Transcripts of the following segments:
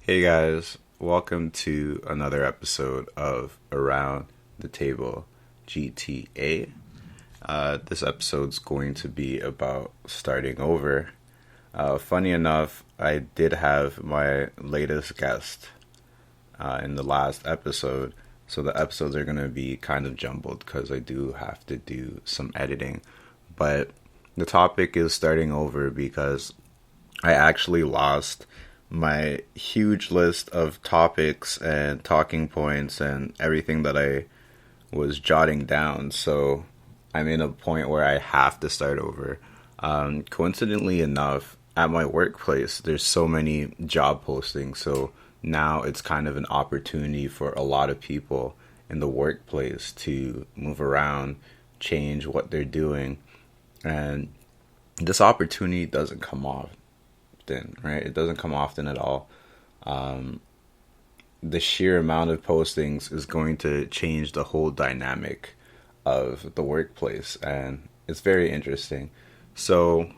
Hey guys, welcome to another episode of Around the Table GTA. This episode's going to be about starting over. Funny enough, I did have my latest guest in the last episode, so the episodes are going to be kind of jumbled because I do have to do some editing. But the topic is starting over because I actually lost my huge list of topics and talking points and everything that I was jotting down. So I'm in a point where I have to start over. Coincidentally enough, at my workplace, there's so many job postings. So now it's kind of an opportunity for a lot of people in the workplace to move around, change what they're doing. And this opportunity doesn't come often, right? It doesn't come often at all. Um, the sheer amount of postings is going to change the whole dynamic of the workplace, and it's very interesting. So,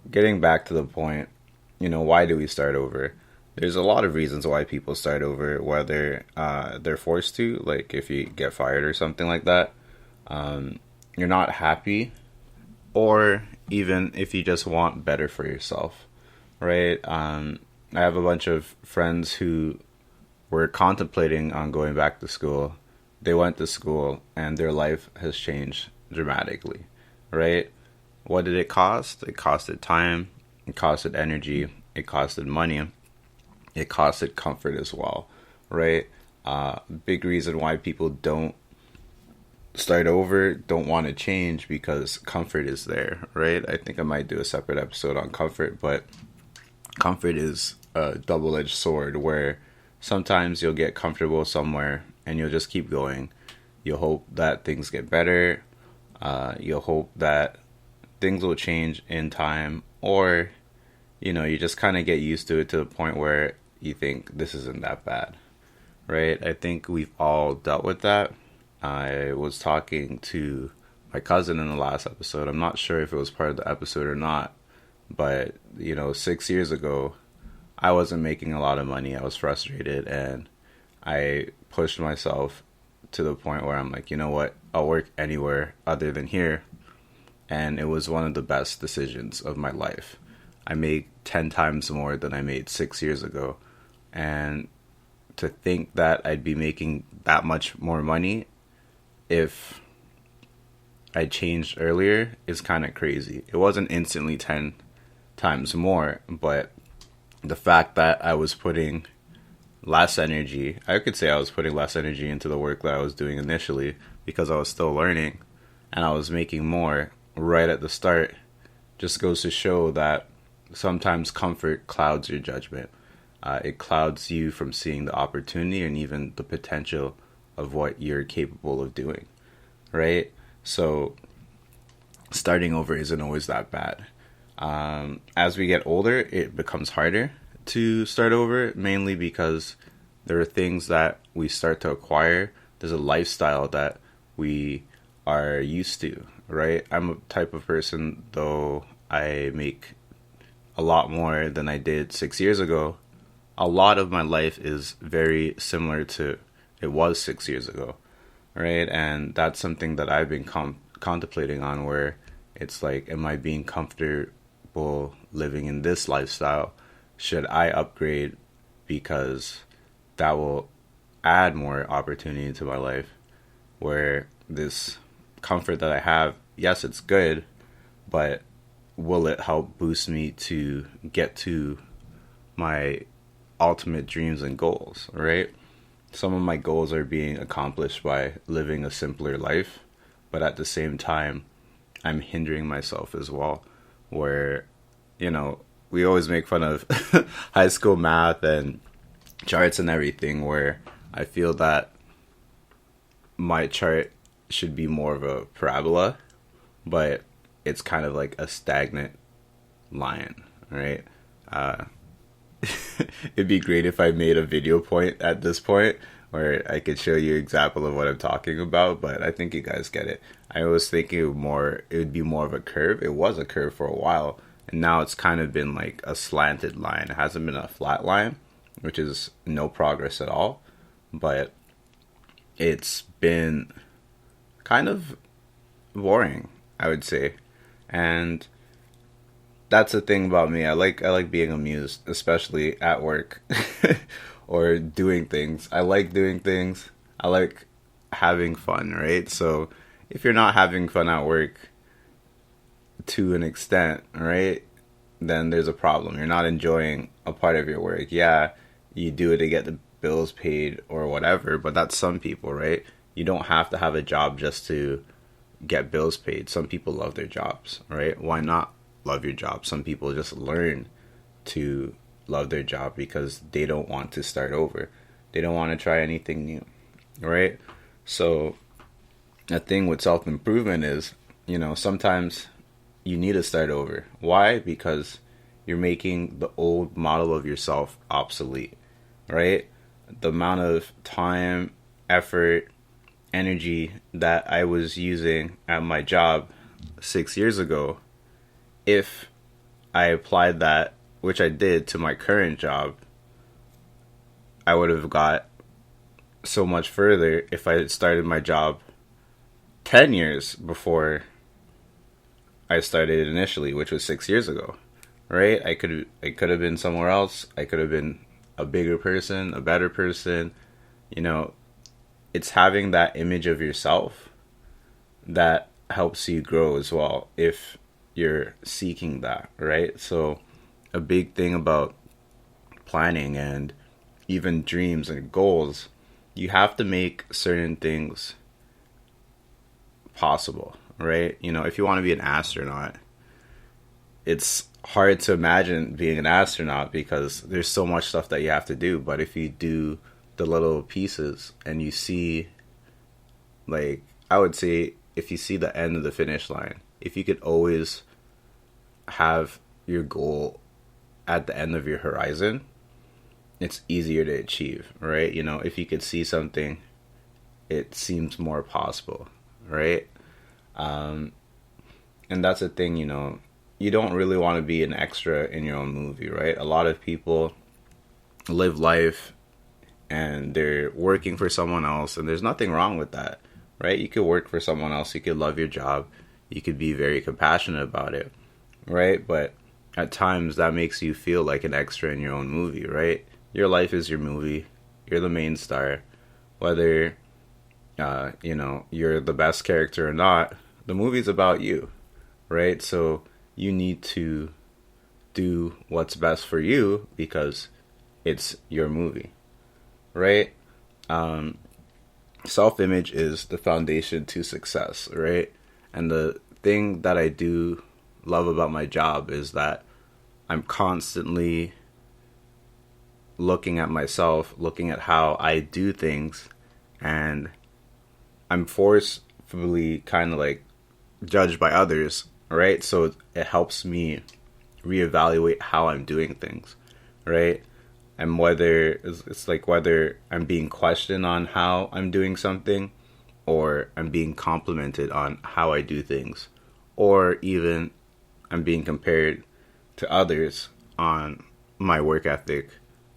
getting back to the point, why do we start over? There's a lot of reasons why people start over, whether they're forced to, like if you get fired or something like that, um, you're not happy, or even if you just want better for yourself, right? I have a bunch of friends who were contemplating on going back to school. They went to school and their life has changed dramatically, right? What did it cost? It costed time, it costed energy, it costed money, it costed comfort as well, right? Big reason why people don't start over, don't want to change because comfort is there, right? I think I might do a separate episode on comfort, but comfort is a double-edged sword where sometimes you'll get comfortable somewhere and you'll just keep going. You'll hope that things get better. You'll hope that things will change in time, or you just kind of get used to it to the point where you think this isn't that bad, right? I think we've all dealt with that. I was talking to my cousin in the last episode. I'm not sure if it was part of the episode or not, but 6 years ago, I wasn't making a lot of money. I was frustrated, and I pushed myself to the point where I'm like, you know what? I'll work anywhere other than here. And it was one of the best decisions of my life. I made 10 times more than I made 6 years ago. And to think that I'd be making that much more money if I changed earlier is kind of crazy. It wasn't instantly 10 times more, but the fact that I was putting less energy, I could say I was putting less energy into the work that I was doing initially because I was still learning and I was making more right at the start, just goes to show that sometimes comfort clouds your judgment. It clouds you from seeing the opportunity and even the potential of what you're capable of doing, right? So starting over isn't always that bad. As we get older, it becomes harder to start over, mainly because there are things that we start to acquire. There's a lifestyle that we are used to, right? I'm a type of person, though I make a lot more than I did 6 years ago. A lot of my life is very similar to it was 6 years ago, right? And that's something that I've been contemplating on, where it's like, am I being comfortable living in this lifestyle? Should I upgrade because that will add more opportunity to my life? Where this comfort that I have, yes, it's good, but will it help boost me to get to my ultimate dreams and goals, right? Some of my goals are being accomplished by living a simpler life, but at the same time, I'm hindering myself as well. Where, we always make fun of high school math and charts and everything, where I feel that my chart should be more of a parabola, but it's kind of like a stagnant line, right? Uh, It'd be great if I made a video point at this point where I could show you an example of what I'm talking about, but I think you guys get it. I was thinking it would be more of a curve. It was a curve for a while, and now it's kind of been like a slanted line. It hasn't been a flat line. which is no progress at all. But it's been kind of boring, I would say. And that's the thing about me. I like being amused, especially at work or doing things. I like doing things. I like having fun, right? So if you're not having fun at work to an extent, right, then there's a problem. You're not enjoying a part of your work. Yeah, you do it to get the bills paid or whatever, but that's some people, right? You don't have to have a job just to get bills paid. Some people love their jobs, right? Why not love your job? Some people just learn to love their job because they don't want to start over. They don't want to try anything new, right? So the thing with self-improvement is, sometimes you need to start over. Why? Because you're making the old model of yourself obsolete, right? The amount of time, effort, energy that I was using at my job 6 years ago, if I applied that, which I did, to my current job, I would have got so much further if I had started my job 10 years before I started initially, which was 6 years ago, right? I could have been somewhere else. I could have been a bigger person, a better person. You know, it's having that image of yourself that helps you grow as well if you're seeking that, right? So a big thing about planning and even dreams and goals, you have to make certain things possible, right? If you want to be an astronaut, it's hard to imagine being an astronaut because there's so much stuff that you have to do. But if you do the little pieces and you see, like, I would say, if you see the end of the finish line, if you could always have your goal at the end of your horizon, it's easier to achieve, right? If you could see something, it seems more possible, right? And that's the thing, you don't really want to be an extra in your own movie, right? A lot of people live life and they're working for someone else, and there's nothing wrong with that, right? You could work for someone else, you could love your job, you could be very compassionate about it, right? But at times that makes you feel like an extra in your own movie, right? Your life is your movie. You're the main star. Whether you're the best character or not, the movie's about you, right? So you need to do what's best for you because it's your movie, right? Self-image is the foundation to success, right? And the thing that I do love about my job is that I'm constantly looking at myself, looking at how I do things, and I'm forcefully kind of like judged by others, right? So it helps me reevaluate how I'm doing things, right? And whether it's like whether I'm being questioned on how I'm doing something, or I'm being complimented on how I do things, or even I'm being compared to others on my work ethic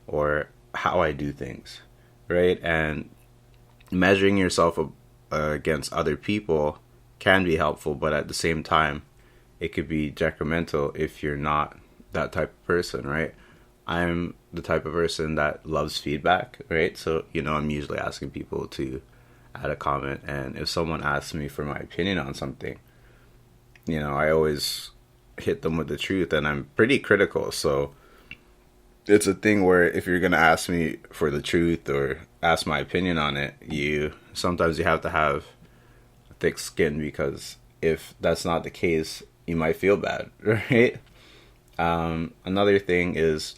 or how I do things, right? And measuring yourself against other people can be helpful, but at the same time, it could be detrimental if you're not that type of person, right? I'm the type of person that loves feedback, right? So, I'm usually asking people to add a comment, and if someone asks me for my opinion on something, I always hit them with the truth, and I'm pretty critical. So it's a thing where if you're going to ask me for the truth or ask my opinion on it, sometimes you have to have thick skin, because if that's not the case, you might feel bad, right? Another thing is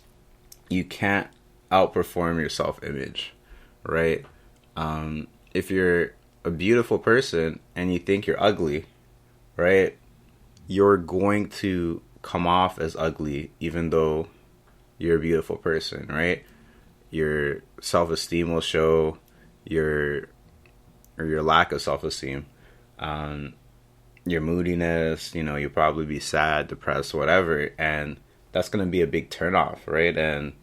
you can't outperform your self-image, right? If you're a beautiful person and you think you're ugly, right, you're going to come off as ugly even though you're a beautiful person, right? Your self-esteem will show your lack of self-esteem. Your moodiness, you'll probably be sad, depressed, whatever, and that's going to be a big turnoff, right? And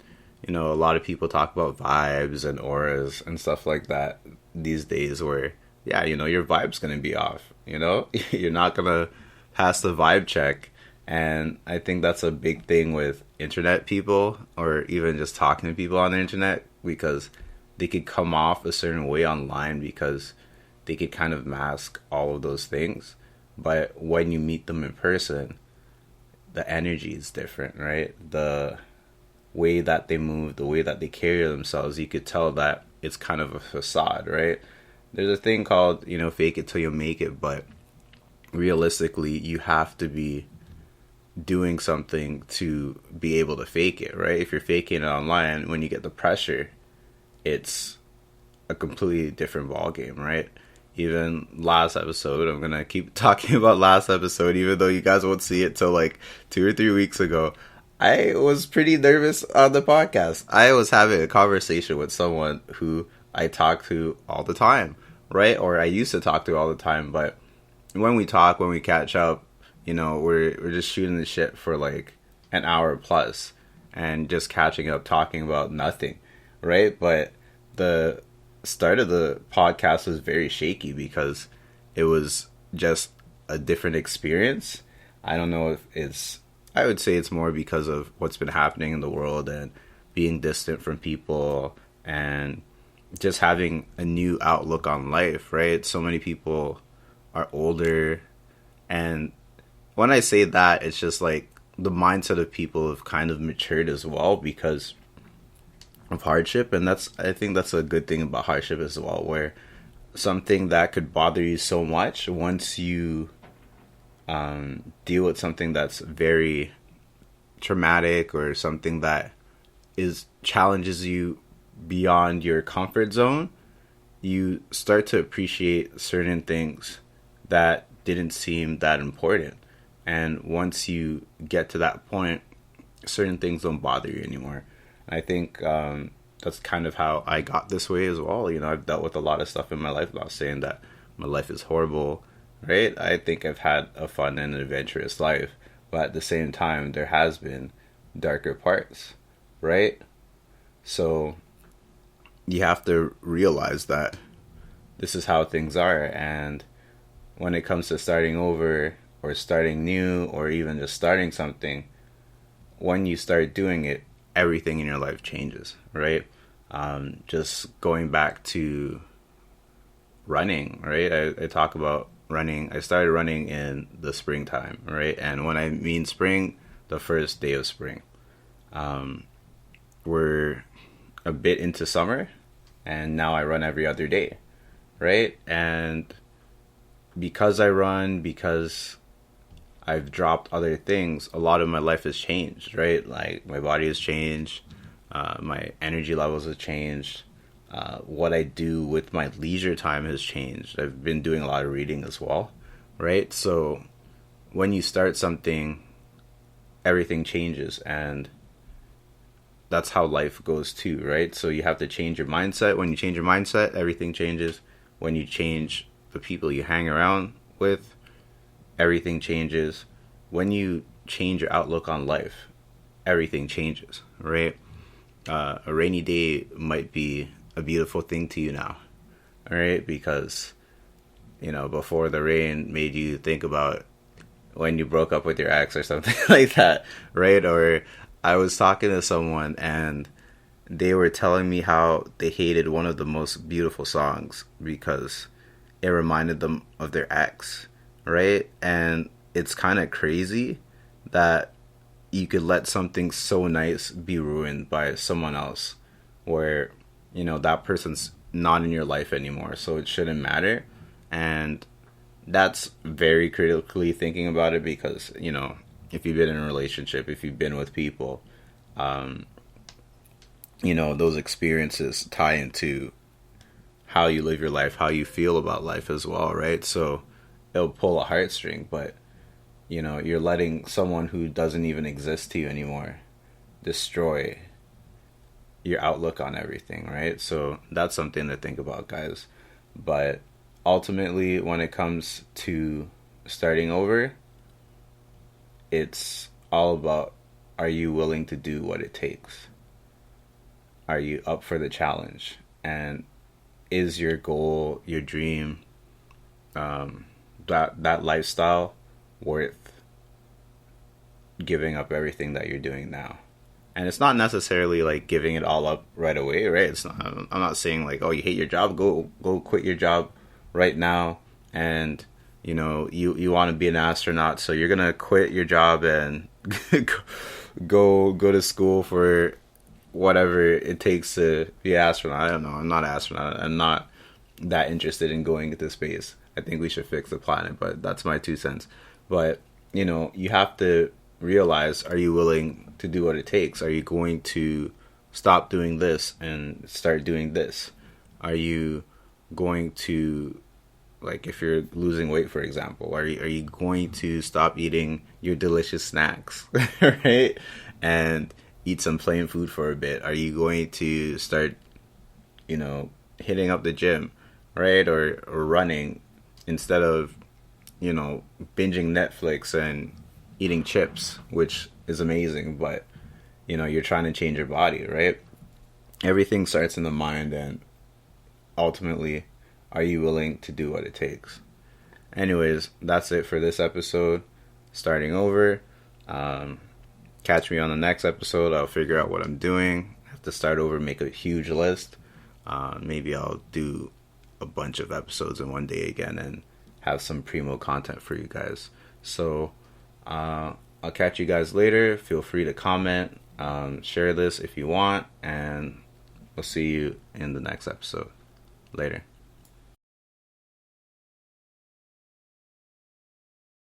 a lot of people talk about vibes and auras and stuff like that these days where, yeah, your vibe's going to be off, you're not going to pass the vibe check. And I think that's a big thing with internet people, or even just talking to people on the internet, because they could come off a certain way online because they could kind of mask all of those things. But when you meet them in person, the energy is different, right? The way that they move, the way that they carry themselves, you could tell that it's kind of a facade, right? There's a thing called, fake it till you make it, but realistically, you have to be doing something to be able to fake it, right? If you're faking it online, when you get the pressure, it's a completely different ball game, right? Even last episode, I'm gonna keep talking about last episode, even though you guys won't see it till like 2 or 3 weeks ago. I was pretty nervous on the podcast. I was having a conversation with someone who I talk to all the time, right? Or I used to talk to all the time, but when we talk, when we catch up, we're just shooting the shit for like an hour plus and just catching up, talking about nothing, right? But the start of the podcast was very shaky because it was just a different experience. I don't know if I would say it's more because of what's been happening in the world and being distant from people and just having a new outlook on life, right? So many people are older, and when I say that, it's just like the mindset of people have kind of matured as well because of hardship. And I think that's a good thing about hardship as well, where something that could bother you so much, once you deal with something that's very traumatic or something that challenges you beyond your comfort zone, you start to appreciate certain things that didn't seem that important. And once you get to that point, certain things don't bother you anymore. And I think that's kind of how I got this way as well. I've dealt with a lot of stuff in my life. I'm not saying that my life is horrible, right? I think I've had a fun and adventurous life. But at the same time, there has been darker parts, right? So you have to realize that this is how things are. And when it comes to starting over or starting new or even just starting something, when you start doing it, everything in your life changes, right? Just going back to running, right? I talk about running. I started running in the springtime, right? And when I mean spring, the first day of spring. We're a bit into summer, and now I run every other day, right? And because because I've dropped other things, a lot of my life has changed, right? Like my body has changed, my energy levels have changed, what I do with my leisure time has changed. I've been doing a lot of reading as well, right? So when you start something, everything changes, and that's how life goes too, right? So you have to change your mindset. When you change your mindset, everything changes. When you change the people you hang around with, everything changes. When you change your outlook on life, everything changes, right? A rainy day might be a beautiful thing to you now, all right? Because, before the rain made you think about when you broke up with your ex or something like that, right? Or I was talking to someone and they were telling me how they hated one of the most beautiful songs because it reminded them of their ex, right? And it's kind of crazy that you could let something so nice be ruined by someone else, where that person's not in your life anymore, so it shouldn't matter. And that's very critically thinking about it, because if you've been in a relationship, if you've been with people, those experiences tie into how you live your life, how you feel about life as well, right? So it'll pull a heartstring, but you're letting someone who doesn't even exist to you anymore destroy your outlook on everything, right? So that's something to think about, guys. But ultimately, when it comes to starting over, it's all about, are you willing to do what it takes? are you up for the challenge? And is your goal, your dream, that lifestyle worth giving up everything that you're doing now? And it's not necessarily like giving it all up right away, right? It's not. I'm not saying like, oh, you hate your job, go quit your job right now, and you want to be an astronaut, so you're gonna quit your job and go to school for whatever it takes to be an astronaut. I don't know. I'm not an astronaut. I'm not that interested in going into space. I think we should fix the planet, but that's my 2 cents. But you have to realize, are you willing to do what it takes? Are you going to stop doing this and start doing this? Are you going to, like, if you're losing weight, for example, are you going to stop eating your delicious snacks, right? And eat some plain food for a bit? Are you going to start, hitting up the gym, right? Or running instead of, binging Netflix and eating chips, which is amazing, but you're trying to change your body, right? Everything starts in the mind, and ultimately, are you willing to do what it takes? Anyways, that's it for this episode. Starting over. Catch me on the next episode. I'll figure out what I'm doing. I have to start over, make a huge list. Maybe I'll do a bunch of episodes in one day again and have some primo content for you guys. So I'll catch you guys later. Feel free to comment, share this if you want, and we'll see you in the next episode. Later.